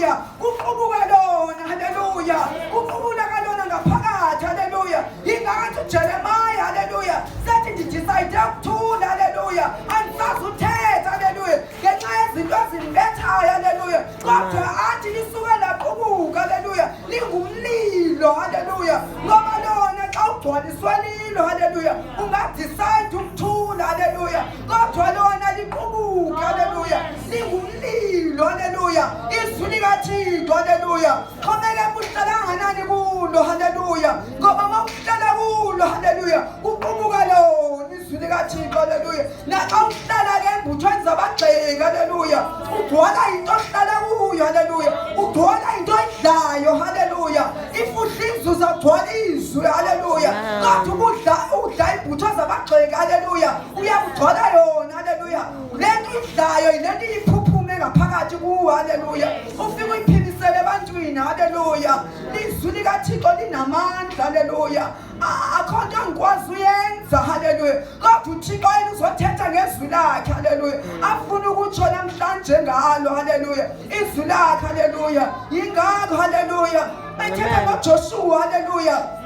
haleluya kuqubuka lona haleluya kuqubula kalona ngaphakathi haleluya ingakathi uJeremiah haleluya sethi ndidecide ukuthula haleluya andisazuthetha haleluya ngenxa yezinto ezimbethayo haleluya kodwa athi lisuke laqubuka haleluya lingumlilo haleluya ngoba lona xa ugcwaliswe lilo haleluya ungadecide ukuthula haleluya kodwa lona liqubuka haleluya lingumlilo haleluya izwi likaThixo haleluya xhomeke buhlala nganani kulo haleluya ngoba mawuhlala kulo haleluya uqubuka lona izwi likaThixo haleluya naxa uhlala ke embuthweni zabagxeki haleluya ugcwala into ohlala kuyo haleluya ugcwala into oyidlayo haleluya ifuhlizo uzagcwala izwi haleluya kodwa udla ibutho zabagxeki haleluya uyakugcwala yona haleluya lento idlayo ilento iphuphume ngaphakathi kuwe haleluya ufike uyiphimisele ebantwini haleluya izwi likaThixo linamandla haleluya akho nto angikwazi uyenza haleluya kodwa uThixo yena uzothetha ngezwi lakhe haleluya afuna ukutsho namhlanje ngalo haleluya izwi lakhe haleluya yingakho haleluya bethetha ngoJoshua haleluya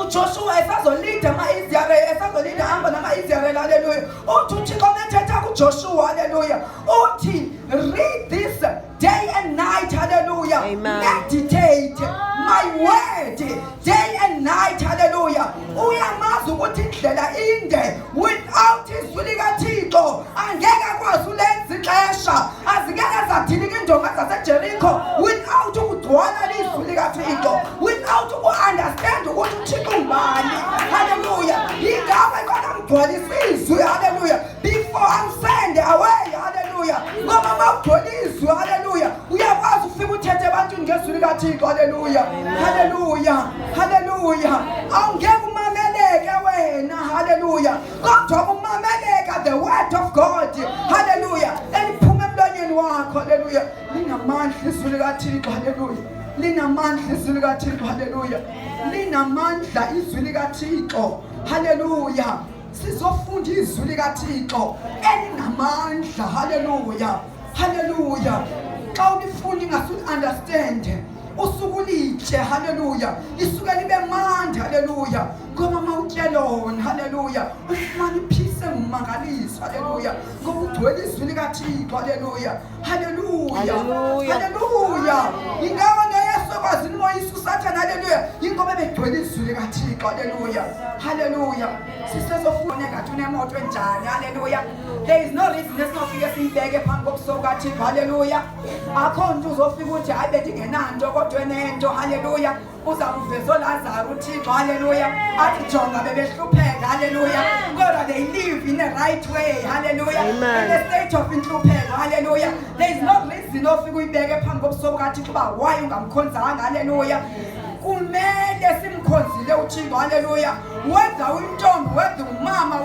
uJoshua esazolida ama-Israyeli esazolida hamba nama-Israyeli haleluya uthi uThixo methetha kuJoshua haleluya uthi read this day and night haleluya meditate my word day and night haleluya uyamazi ukuthi indlela inde without izwi likaThixo angeke akwazi ulenza ixesha azingeke zadilika indonga zaseJerikho without ukugcwala izwi likaThixo without uku-understand ukuthi uThixo ungubani haleluya yingakho ekona mgcwalisa izwi haleluya before amsende away haleluya ngoba mawugcwala izwi haleluya uyakwazi ukufika uthethe ebantwini ngezwi likaThixo haleluya haleluya haleluya awungeke umameleke wena haleluya kodwa umameleka the word of God haleluya eliphuma emlonyeni wakho haleluya linamandla izwi likaThixo haleluya linamandla izwi likaThixo haleluya linamandla izwi likaThixo haleluya sizofunda izwi likaThixo elinamandla haleluya haleluya xa ulifunda ingasuunderstand usuku litshe haleluya lisuke libe mandi haleluya ngoba mawutye lona haleluya ufumana iphise ngumangaliso haleluya ngoba ugcwele izwi likaThixo haleluya haleluya haleluya ingawa noyesu ekwazi umoyisa usathane haleluya ingoba begcwele izwi likaThixo haleluya haleluya sisezofuna ngathi unemoto enjani haleluya there is no reason esinofike siyibeke phambi kobuso bukaThixo haleluya akho nto uzofika uthi hayi bedingenanto kodwa nento haleluya uzamuveza uLazaro uThixo haleluya athi jonga bebehlupheka haleluya kodwa they live in the right way haleluya in a state of inhlupheko haleluya there is no reason ofika uyibeke phambi kobuso bukaThixo uba why ungamkhonzanga haleluya kumele simkhonzile uThixo haleluya whether uyintombi whether umama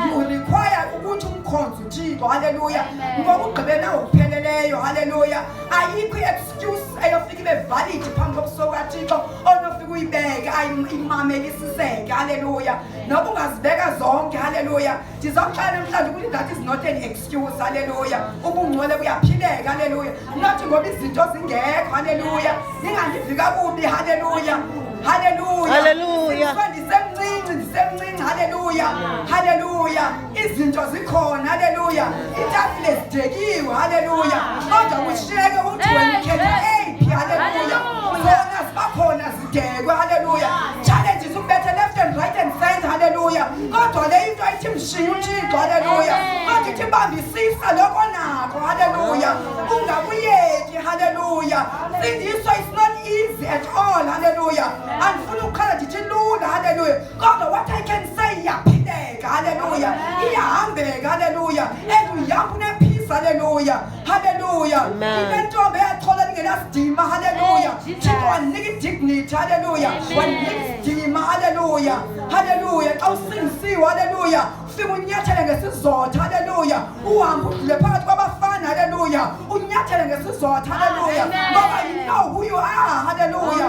you require ukuthi umkhonze uThixo haleluya ngoba ugqibela ukupheleleyo haleluya ayikho excuse ayofika ibe valid phambi kobuso bukaThixo onofika uyibeke ayimamelisiseke haleluya noba ungazibeka zonke haleluya ndizokuxela namhlanje ukuthi that is not an excuse haleluya ubungcwele buyaphileka haleluya not ngoba izinto zingekho haleluya ningandivi kakubi haleluya haleluya haleluya ndisemncinci haleluya haleluya izinto zikhona haleluya itafile zidekiwe haleluya kodwa kushiyeke ukuthi wena ukhetha eyiphi haleluya zona zibakhona zidekwe haleluya challenges ubethe left and right and center haleluya kodwa le into ayithi mshiye uThixo haleluya kodwa ithi bambisisa lokho nakho haleluya ungabuyeki haleluya sindiso is not easy at all haleluya andifuna ukukhala ndithi lula haleluya kodwa what I can say yaphileka haleluya iyahambeka haleluya and uyapha unepeace haleluya haleluya inentombi eyathola lingenasidima haleluya Thixo wanika indignity haleluya wanika isidima haleluya haleluya xa usingisiwe haleluya ufika unyathele ngesizotha haleluya uhambe udlule phakathi kwabafana haleluya unyathele ngesizotha haleluya ngoba you know who you are haleluya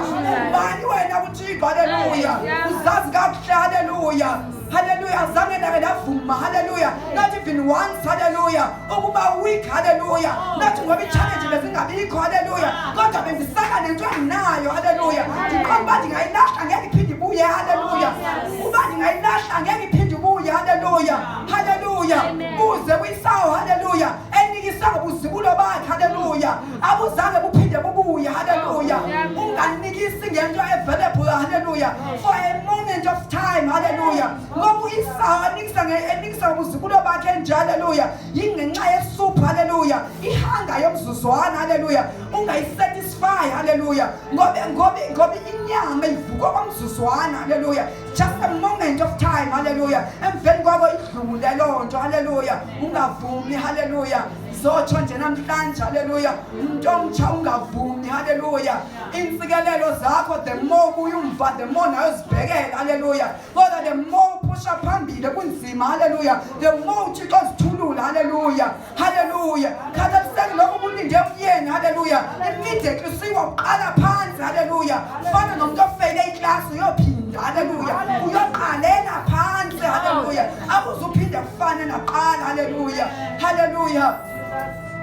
ubani wena uThixo haleluya uzazi kakuhle haleluya haleluya azange ndake ndavuma haleluya not even once haleluya ukuba weak haleluya not ngoba i-challenge bezingabikho haleluya kodwa ndingabe ndisaka nento endinayo. Haleluya. Ndikhomba ndingayilahla ngeke iphinde ibuye. Haleluya. Uba ndingayilahla ngeke iphinde ibuye. Haleluya. Haleluya. Uze kwisawo. Haleluya. Enikisa ngobuzibulo bakhe. Haleluya. Abuzange buphinde bubuye. Haleluya. Unganikisi ngento available. Haleluya. For a moment of time. Haleluya. Ngoba isawo enikisa ngobuzibulo bakhe nje. Haleluya. Yingenxa yesuphu. Haleluya. Ihanga yomzuzwana. Haleluya. Ungayisatisfy. Haleluya. Ngoba inyama ivuka kwamzuzwana. Haleluya. Just a moment of time. Haleluya. Emveni kwabo idlule loo nto. Haleluya. Ungavumi. Haleluya. Zotsho nje namhlanje. Haleluya. Umuntu omtsha ungavumi. Haleluya. Insikelelo zakho the more uyumva the more nayo zibhekela. Haleluya. Kodwa the more upusha phambili kunzima. Haleluya. The more uThixo zithulula. Haleluya. Haleluya. Khathaliseki lokho ubulinde umyeni. Haleluya. Immediately usiwa uqala phansi. Haleluya. Fana nomuntu ofeyile iklasi uyophinda. Haleluya. Uyoqalela phansi. Haleluya. Akuzuphinde kufane naqala. Haleluya. Haleluya.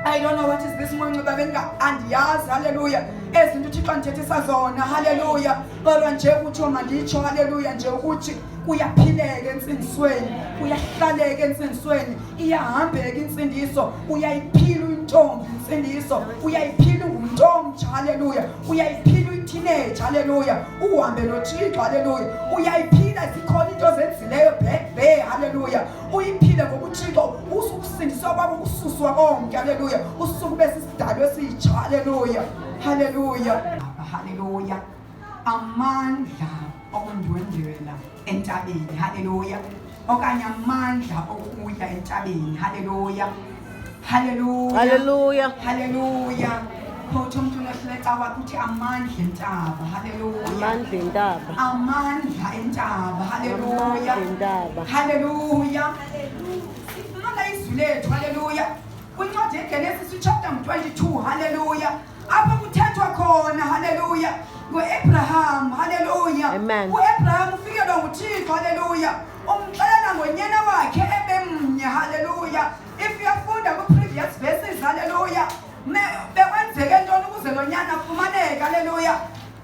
I don't know what is this morning babenga andiyazi. Haleluya. Ezinto uThixo andithethisa zona. Haleluya. Kodwa nje ukuthi manditsho. Haleluya. Nje ukuthi kuyaphileka entsindisweni, kuyahlaleka entsindisweni, iyahambeka insindiso, uyayiphila intombi insindiso, uyayiphila umuntu omtsha. Haleluya. Uyayiphila i-teenage. Haleluya. Uhambe noThixo. Haleluya. Uyayiphila zikhona into ozenzileyo back there. Haleluya. Uyiphile ngokuThixo usukusindiswa kwabo kususwa konke. Haleluya. Usuku bese isidalwe esitsha. Haleluya. Haleluya. Haleluya. Amandla okundwendwela entabeni. Haleluya. Okanye amandla okuya entabeni. Haleluya. Haleluya. Haleluya. Haleluya. Khotha umuntu nohleka wakuthi amandla entaba. Haleluya. Amandla entaba. Amandla entaba. Haleluya. Amandla entaba. Haleluya. Sifuna izwi lethu. Haleluya. Kwincwadi yeGenesis chapter 22. Haleluya. Apha kuthethwa khona. Haleluya. Abraham. Haleluya. Amen. Abraham ufike lo nguThixo. Haleluya. Umxelela ngonyana wakhe ebemnye. Haleluya. If you funda ku previous verses. Haleluya. Bekwenzeke ntoni ukuze lo nyana afumaneke. Haleluya.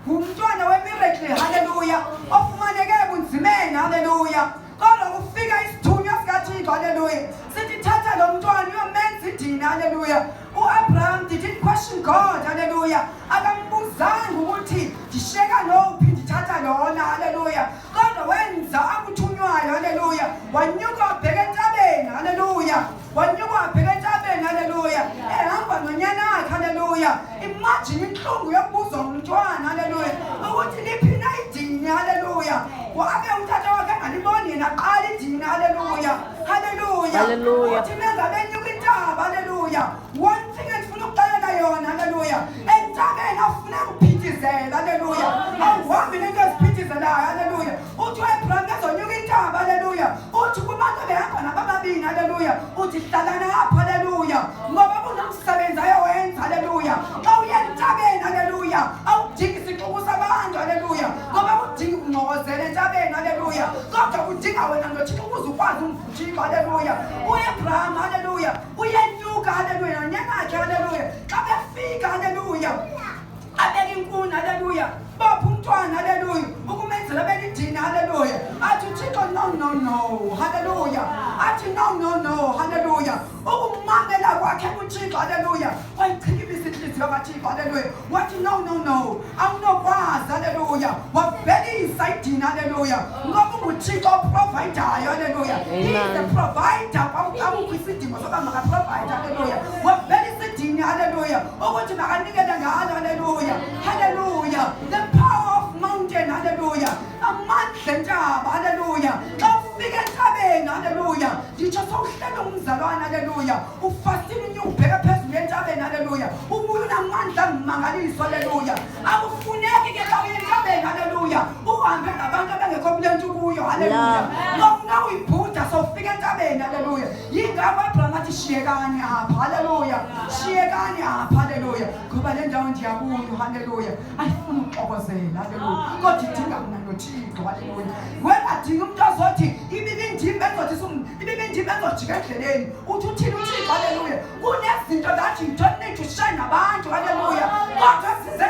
Umntwana wemiracle. Haleluya. Ofumaneke ebunzimeni. Haleluya. Kodwa kufika isithunywa sikaThixo. Haleluya. Sithi thatha lo mntwana uyomenza idini. Haleluya. Abraham didn't question God. Haleluya. Akambuzanga ukuthi ndisheka nophi ndithatha lona. Haleluya. Kodwa wenza akuthunywayo. Haleluya. Wanyuka wabheka entabeni. Haleluya. Wanyuka wabheka entabeni. Haleluya. Ehamba nonyana wakhe. Haleluya. Imagine inhlungu yokubuza umntwana. Haleluya. Ukuthi liphi na idini. Haleluya. Wabe umthatha wakhe angaliboni yena aqala idini. Haleluya. Haleluya. Haleluya. Uthi mengabe nyuka intaba. Haleluya. One thing endifuna ukuxelela yona. Haleluya. Entabeni afuna ukuphithizela. Haleluya. Awuhambi nento eziphithizelayo. Haleluya. Uthi uAbraham ezonyuka intaba. Haleluya. Uthi kubantu behamba nabababini. Haleluya. Uthi hlalana apha. Haleluya. Ngoba kunomsebenzi ayowenza. Haleluya. Xa uya entabeni. Haleluya. Awudingi isixuku sabantu. Haleluya. Ngoba kudinga ukunqokozela entabeni. Haleluya. Kodwa kudinga wena noThixo ukuze ukwazi umvuthixo. Haleluya. uAbraham. Haleluya. Uyenyuka. Haleluya. Nonyana wakhe. Haleluya. Xa befika. Haleluya. Abeka inkuni. Haleluya. Bapha umntwana. Haleluya. Ukumenzela belidini. Haleluya. Athi uThixo no. Haleluya. Athi no. Haleluya. Ukumamela kwakhe kuThixo. Haleluya. Wayichikibisa inhliziyo kaThixo. Haleluya. Wathi no. Awunokwazi. Haleluya. Wabhelisa idini. Haleluya. Ngoba unguThixo oprovidayo. Haleluya. He is the provider. Kwakukho isidingo sokuba makaprovide. Haleluya. Wabhelisa idini. Haleluya. Ukuthi makanikele ngalo. Haleluya. Haleluya. The power of mountain. Haleluya. Amandla entaba. Haleluya. Xa ufika entabeni. Haleluya. Nditsho sowuhlele umzalwane. Haleluya. Ufastile unyubheka phezulu entabeni. Haleluya. Ubuye unamandla angumangaliso. Haleluya. Akufuneki ke xa uye entabeni. Haleluya. Uhambe nabantu abengekho kule nto ukuyo. Haleluya. Ngoba uyibhuda sowufika entabeni. Haleluya. Yingakho Abraham athi shiyekani apha. Haleluya. Shiyekani apha. Haleluya. Ngoba le ndawo ndiyakuyo. Haleluya. Ayifuna ukuxokozela. Haleluya. Kodwa idinga mna noThixo. Haleluya. Wengadinga umuntu ozothi ibibindimi ezojika endleleni. Uthi uthini uThixo. Haleluya. Kunezinto that you don't need to shine abantu. Haleluya. Kodwa size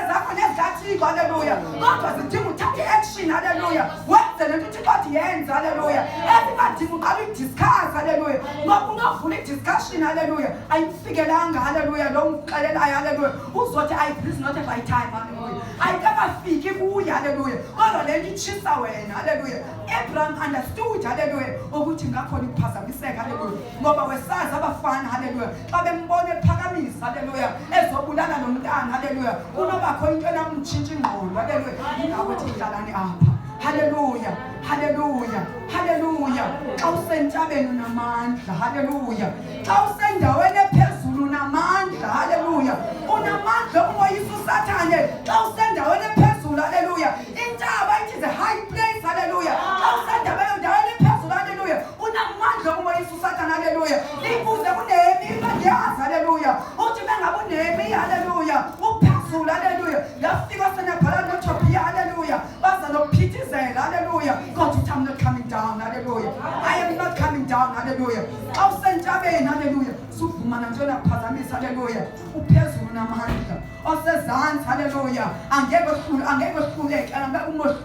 hallelujah. Everybody uqala udiscuss, hallelujah. Ngoba ungavula idiscussion, hallelujah, ayifikelanga, hallelujah, lo umxelelayo, hallelujah, uzothi this is not a my time, hallelujah. Ayikafiki kuye, hallelujah. Kodwa le nto itshisa wena, hallelujah. Abraham understood, hallelujah, ukuthi ngakhona ukuphazamiseka, hallelujah, ngoba wesazi abafana, hallelujah, xa bembona ephakamisa, hallelujah, ezobulala nomntana, hallelujah, kunobakho into enamtshintsha ingqondo, hallelujah, indawo ethi idlalani apha. Hallelujah, hallelujah, hallelujah. Xa usentabeni unamandla, hallelujah. Xa usendaweni ephezulu unamandla, hallelujah. Unamandla umoyisa usathane. Xa usendaweni ephezulu, hallelujah. Intaba, it is a high place, hallelujah. Xa usendaweni ephezulu, hallelujah, unamandla umoyisa usathane, hallelujah. Ibuze kuNehemiya ngiyazi, hallelujah, uthi bengabe uNehemiya, hallelujah, uphezulu, hallelujah, yafika senabhala noTobiya, hallelujah, baza nokuphithizela, hallelujah. God, I'm not coming down, hallelujah. I am not coming down, hallelujah. Awusentabeni, hallelujah, suvumana nje naphazamisa, hallelujah, uphezulu namandla. Osezantsi, hallelujah, angeke uhluleke,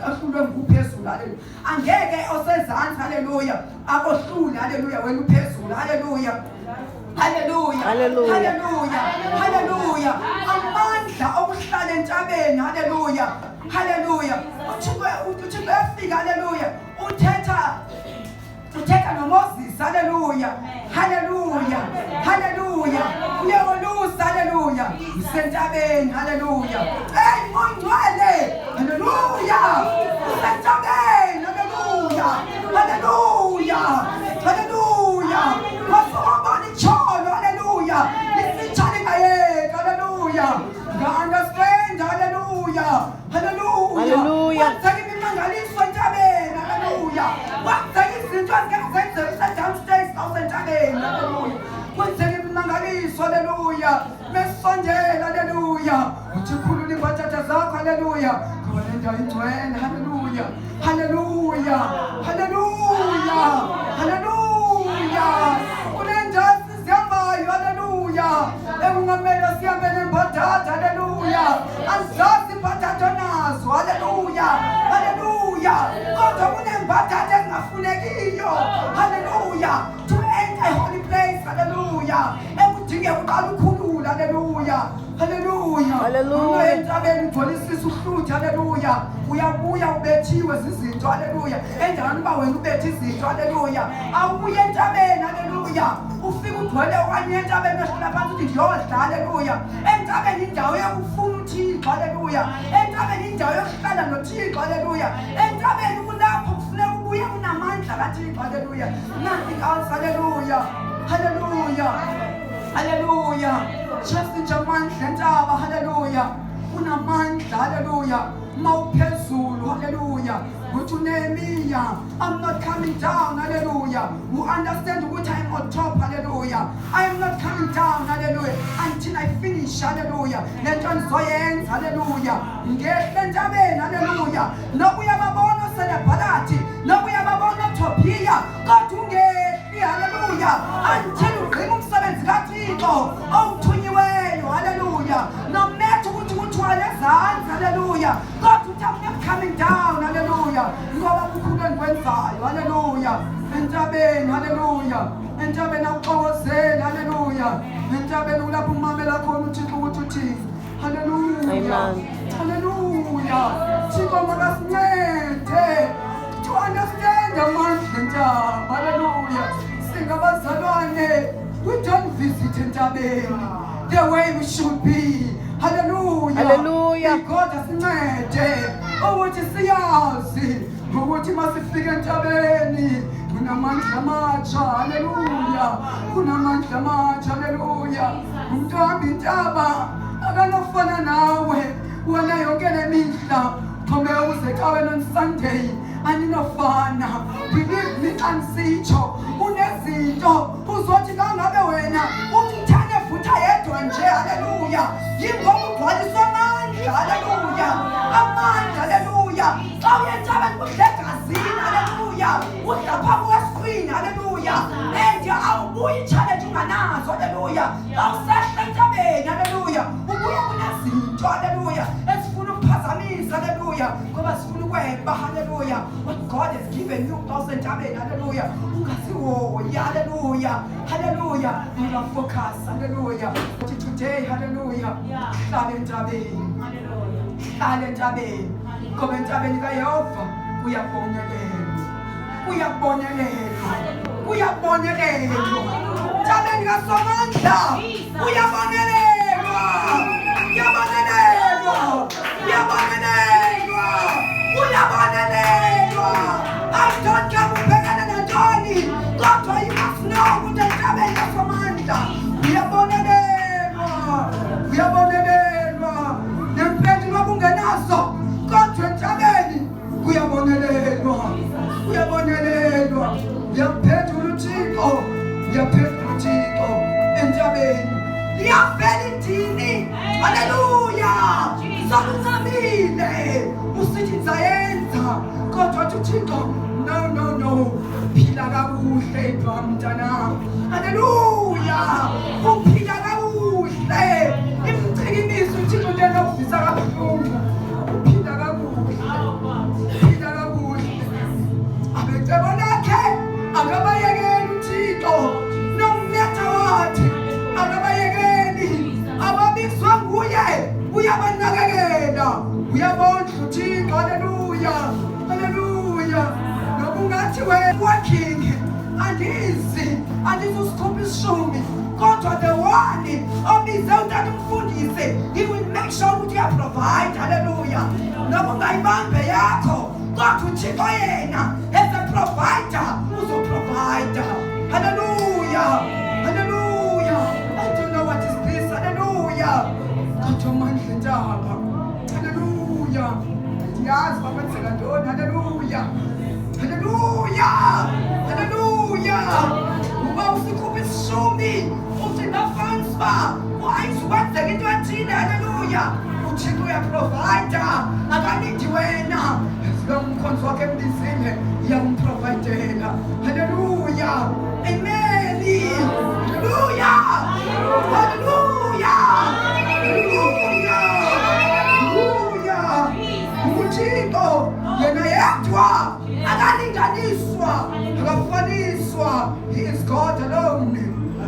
uhlulwe nguphezulu, hallelujah. Angeke osezantsi, hallelujah, akohlule, hallelujah, wena uphezulu, hallelujah. Hallelujah, hallelujah, hallelujah, hallelujah. Amandla okuhlala entabeni, hallelujah, hallelujah. Uthixo uyafika, hallelujah, uthetha noMoses, hallelujah, hallelujah, hallelujah. Uyawolusa, hallelujah, usentabeni, hallelujah. Hey, Mongcwele, hallelujah, usentabeni, hallelujah, hallelujah, hallelujah. Wasubani cholo, hallelujah. This challenge ayek, hallelujah. You understand, hallelujah, hallelujah. Hallelujah. Wathaki imangaliso entabeni, hallelujah. Wathaki izinto ezingenza downstairs entabeni, hallelujah. Wathaki imangaliso, hallelujah. Mesondela, hallelujah. Uthi khulula imbathatha zakho, hallelujah. Kabalenda ingcwele, hallelujah, hallelujah, hallelujah, hallelujah. Unenjasi siyambayo, hallelujah. Ekungamela sihambe nembathatha, hallelujah. Azazi imbathatha nazo, hallelujah, hallelujah. Kodwa kunembathatha ezingafunekiyo, hallelujah, to enter a holy place, hallelujah. Ekudinge uqala ukhulula, hallelujah, hallelujah, hallelujah. Entabeni ugcolisisa uhluthe, hallelujah. Uyabuya ubethiwe zizinto, hallelujah. Endaweni uba wena ubethe izinto, hallelujah. Awubuye entabeni, hallelujah, ufike ugcwele okanye entabeni ehlala phansi uthi ngiyodla, hallelujah. Entabeni indawo yokufuna uThixo, hallelujah. Entabeni indawo yokuhlala noThixo, hallelujah. Entabeni kulapho kufuneka ubuye unamandla kaThixo, hallelujah. Nothing else, hallelujah, hallelujah, hallelujah. Just in amandla entaba, hallelujah. Unamandla, hallelujah. Mawuphezulu, hallelujah. Uthi uNehemiya, I'm not coming down, hallelujah. Who understand ukuthi I'm on top, hallelujah. I am not coming down, hallelujah, until I finish, hallelujah. Lento engizoyenza, hallelujah. Ngehle entabeni, hallelujah. Nokuya babona senebhalathi, nokuya babona uTobiya, kodwa ungehli, hallelujah, until ugcina umsebenzi kaThixo owuthunyiweyo, hallelujah. Nometha ukuthi uthwale ezantsi, hallelujah. God, I'm not coming down, hallelujah. Ngoba kukhulu engikwenzayo, hallelujah. Entabeni, hallelujah. Entabeni awuxokozeli, hallelujah. Entabeni ulapho umamela khona uThixo ukuthi uthini, hallelujah, hallelujah. Thixo makasincede to understand amandla entaba, hallelujah. Singabazalwane, we don't visit entabeni the way we should be, hallelujah, hallelujah. God asincede ukuthi siyazi ukuthi masifike entabeni kunamandla amatsha, hallelujah, kunamandla amatsha, hallelujah. Umuntu ohamba intaba akanofana nawe, wena yonke le mihla khombe uze cawe on Sunday aninofana. Believe me, ansitsho unezinto uzothi kangabe wena umthane futha yedwa nje, hallelujah. Yingoba ugcwaliswa amandla, hallelujah, amandla, hallelujah. Xa uye entabeni kudla egazini, hallelujah, udla phambi kwescreen, hallelujah. And awubuyi i-challenge unganazo, hallelujah. Xa usehla entabeni, hallelujah, ubuye kunezinto, hallelujah, ezifuna ukuphazamisa, hallelujah. hallelujah. Ngoba sifuna ukwemba, hallelujah. What God has given you, Amen, hallelujah. Ungasihoyi, hallelujah, hallelujah. You focus, hallelujah. Today, hallelujah. Hlala entabeni, hlala entabeni. Ngoba entabeni kaYehova uyabonelelwa, uyabonelelwa, uyabonelelwa. Entabeni kaSomandla uyabonelelwa, uyabonelelwa, uyabonelelwa, uyabonelelwa. I don't care ubhekana nantoni, kodwa you must know ukuthi entabeni kaSomandla uyabonelelwa, uyabonelelwa. Nempendulo bungenazo, kodwa entabeni uyabonelelwa, uyabonelelwa. Uyaphendula uThixo, uyaphendula uThixo entabeni. Liyavela idini, haleluya. Sokuncamile, usithi ngizayenza, kodwa uThixo, no. Phila kakuhle mntanami, haleluya. Uphila kakuhle, imcikimiso uThixo lena uvisa kabuhlungu. Uphila kakuhle, uphila kakuhle. Abecebo lakhe akabayekeli uThixo, nomnetha wathi akabayekeli. Ababizwa nguye uyabanakekela, uyabondla uThixo, haleluya, haleluya. Nobungathi working andizusikhupha isishumi, kodwa the one obize utata umfundise, he will make sure ukuthi uyaprovide, haleluya. Noba ungayibambe yakho, kodwa uThixo yena as a provider uzoprovide, haleluya, haleluya. I don't know what is this, haleluya. Kodwa mandla ntaba, haleluya. Ndiyazi bakwenzela ntoni, haleluya, haleluya, haleluya. Uba usikhupha isishumi uthi nafansiba wayizikwenzeka into ethile, haleluya. uThixo uyaprovida, akanidi wena. Umkhonzi wakhe embizile iyamprovidela, haleluya, amen, haleluya, haleluya, haleluya, haleluya. uThixo yena yedwa akalinganiswa, akafaniswa. He is God alone,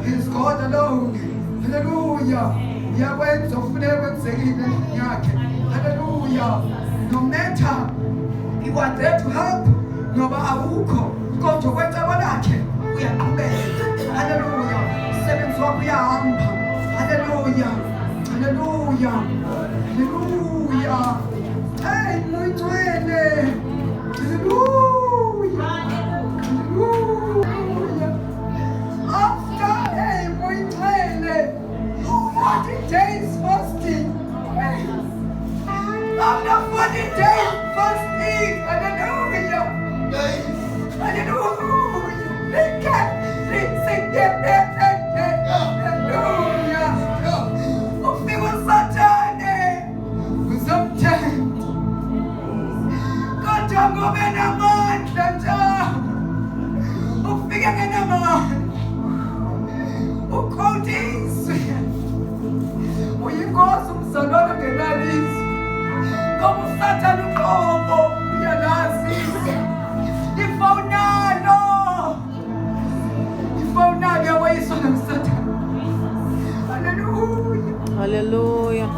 he is God alone, haleluya. Uyakwenza ufuneka kwenzekile endlini yakhe, haleluya. No matter you are there to help, noba awukho, kodwa kwecebo lakhe uyaqhubeka, haleluya. Umsebenzi wakho uyahamba, haleluya, haleluya, haleluya. Hey, muyigcwele, haleluya, haleluya. After, hey, muyigcwele, 40 days fasting. After 40 days fasting, hallelujah, hallelujah. Hallelujah. Ufike usathane uzomthemba, kodwa ngobe namandla njalo. Ufike ngenamandla, ukhodiswe. Uyingozi umzalwane ngenalisi, ngoba usathane uqobo uyalazi. Ifowunalo yawoyiswa nomsathane. Hallelujah. Hallelujah.